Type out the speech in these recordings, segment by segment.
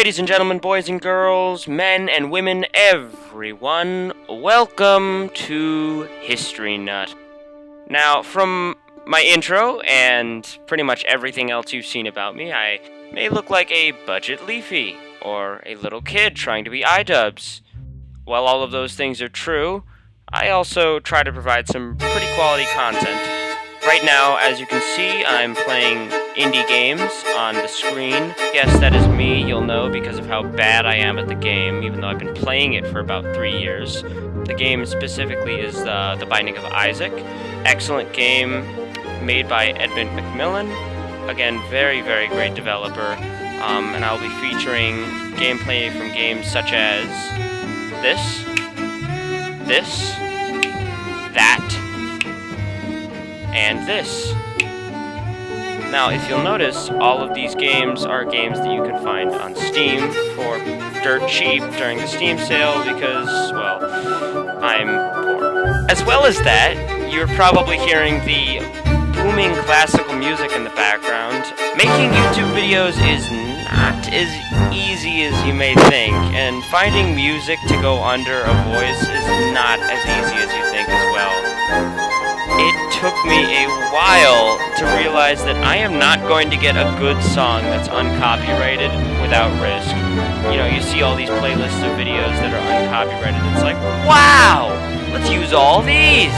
Ladies and gentlemen, boys and girls, men and women, everyone, welcome to History Nut. Now, from my intro and pretty much everything else you've seen about me, I may look like a budget leafy or a little kid trying to be iDubbbz. While all of those things are true, I also try to provide some pretty quality content. Right now, as you can see, I'm playing indie games on the screen. Yes, that is me, you'll know because of how bad I am at the game, even though I've been playing it for about 3 years. The game specifically is The Binding of Isaac. Excellent game, made by Edmund Macmillan. Again, very, very great developer. And I'll be featuring gameplay from games such as this, that, and this. Now, if you'll notice, all of these games are games that you can find on Steam for dirt cheap during the Steam sale because, well, I'm poor. As well as that, you're probably hearing the booming classical music in the background. Making YouTube videos is not as easy as you may think, and finding music to go under a voice is not as easy as you think as well. It took me a while to realize that I am not going to get a good song that's uncopyrighted without risk. You know, you see all these playlists of videos that are uncopyrighted, it's like, wow, let's use all these!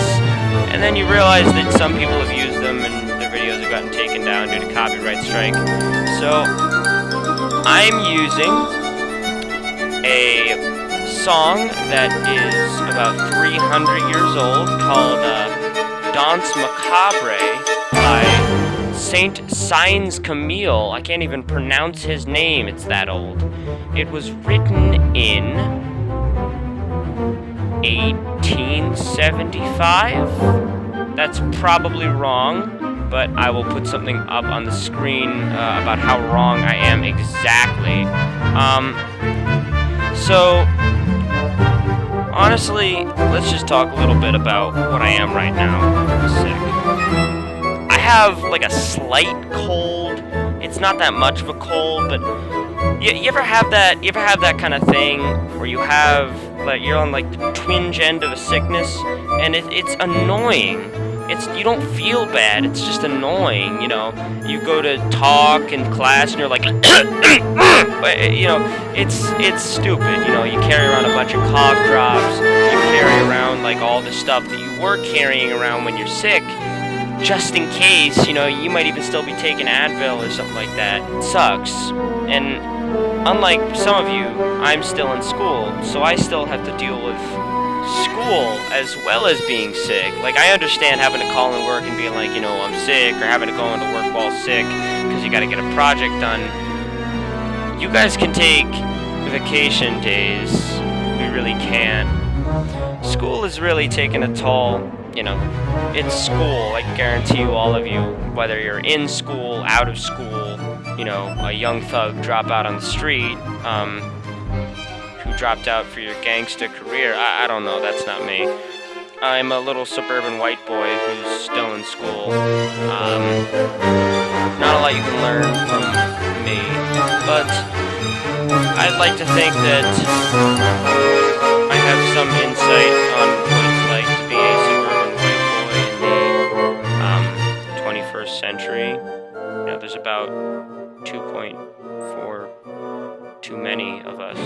And then you realize that some people have used them and their videos have gotten taken down due to copyright strike. So, I'm using a song that is about 300 years old called, Danse Macabre by Saint Signs Camille. I can't even pronounce his name, it's that old. It was written in 1875? That's probably wrong, but I will put something up on the screen about how wrong I am exactly. Honestly, let's just talk a little bit about what I am right now. I'm sick. I have like a slight cold. It's not that much of a cold, but you ever have that? You ever have that kind of thing where you have like you're on like the twinge end of a sickness, and it's annoying. You don't feel bad, it's just annoying, you know. You go to talk in class and you're like, you know, it's stupid, you know. You carry around a bunch of cough drops, you carry around like all the stuff that you were carrying around when you're sick, just in case, you know, you might even still be taking Advil or something like that. It sucks. And unlike some of you, I'm still in school, so I still have to deal with school as well as being sick. Like, I understand having to call in work and being like, you know, I'm sick, or having to go into work while sick because you got to get a project done. You guys can take vacation days. We really can't. School is really taking a toll. You know, it's school. I can guarantee you, all of you, whether you're in school, out of school, you know, a young thug drop out on the street, who dropped out for your gangsta career. I don't know, that's not me. I'm a little suburban white boy who's still in school. Not a lot you can learn from me, but I'd like to think that I have some insight on what it's like to be a suburban white boy in the 21st century. You know, there's about 2.4 too many of us.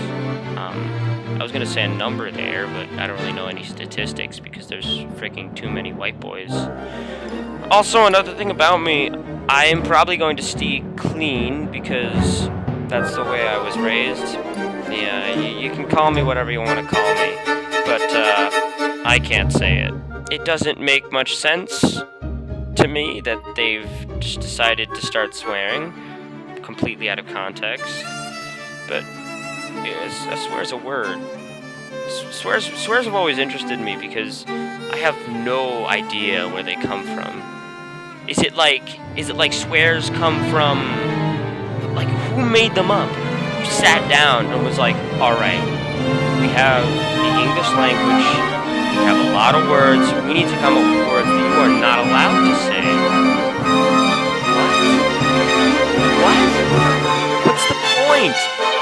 I was gonna say a number there, but I don't really know any statistics because there's freaking too many white boys. Also, another thing about me, I am probably going to stay clean because that's the way I was raised. Yeah, you can call me whatever you want to call me, but I can't say it. It doesn't make much sense to me that they've just decided to start swearing completely out of context. But a swear's a word. Swears have always interested me because I have no idea where they come from. Is it like swears come from, like, who made them up? Who sat down and was like, alright, we have the English language, we have a lot of words, we need to come up with words that you are not allowed to say. What? What's the point?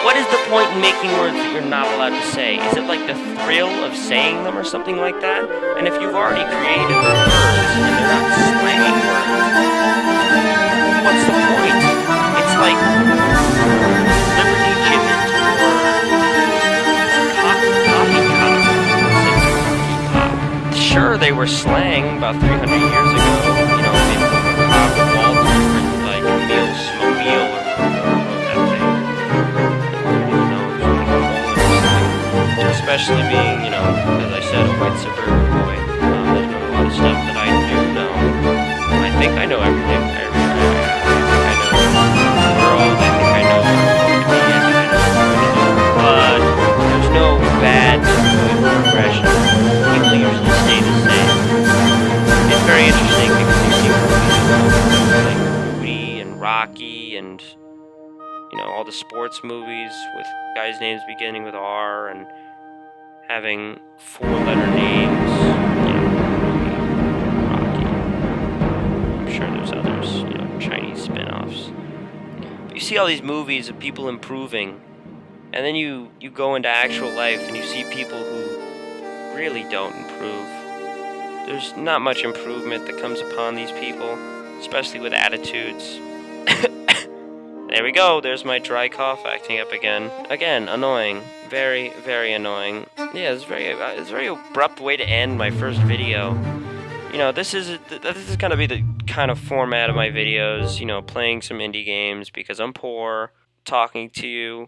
What is the point in making words that you're not allowed to say? Is it like the thrill of saying them or something like that? And if you've already created words and they're not slang words, what's the point? It's like liberty gibbet or sure, they were slang about 300 years ago. You know, maybe Cobb Waltz written like Emil Smobile or that thing. Especially being, you know, as I said, a white suburban boy. There's not a lot of stuff that I do know. I think I know everything. I know the world. I think I know but there's no bad progression. People usually stay the same. It's very interesting because you see movies like Rudy and Rocky and, you know, all the sports movies with guys' names beginning with R and having 4-letter names, you know, Rocky. I'm sure there's others, you know, Chinese spin-offs. But you see all these movies of people improving, and then you go into actual life and you see people who really don't improve. There's not much improvement that comes upon these people, especially with attitudes. There we go, there's my dry cough acting up again. Again, annoying. Very, very annoying. Yeah, it's a very abrupt way to end my first video. You know, this is gonna be the kind of format of my videos, you know, playing some indie games because I'm poor, talking to you.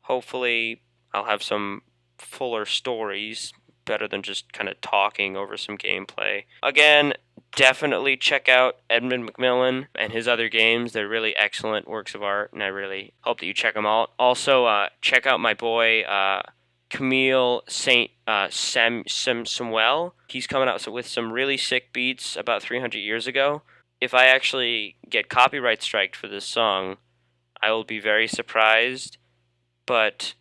Hopefully, I'll have some fuller stories, better than just kind of talking over some gameplay. Again, definitely check out Edmund McMillen and his other games. They're really excellent works of art, and I really hope that you check them out. Also, check out my boy, Camille Samuel. He's coming out with some really sick beats about 300 years ago. If I actually get copyright striked for this song, I will be very surprised, but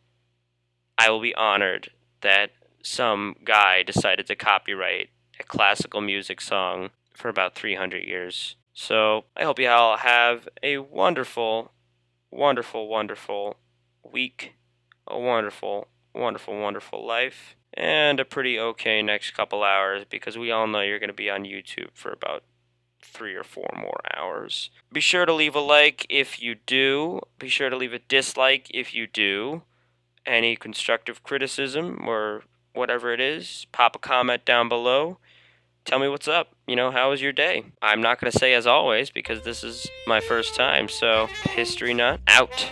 I will be honored that some guy decided to copyright a classical music song for about 300 years. So I hope you all have a wonderful, wonderful, wonderful week, a wonderful, wonderful, wonderful life, and a pretty okay next couple hours, because we all know you're going to be on YouTube for about 3 or 4 more hours. Be sure to leave a like if you do. Be sure to leave a dislike if you do. Any constructive criticism or whatever it is, pop a comment down below. Tell me what's up. You know, how was your day? I'm not going to say as always because this is my first time, so History Nut out.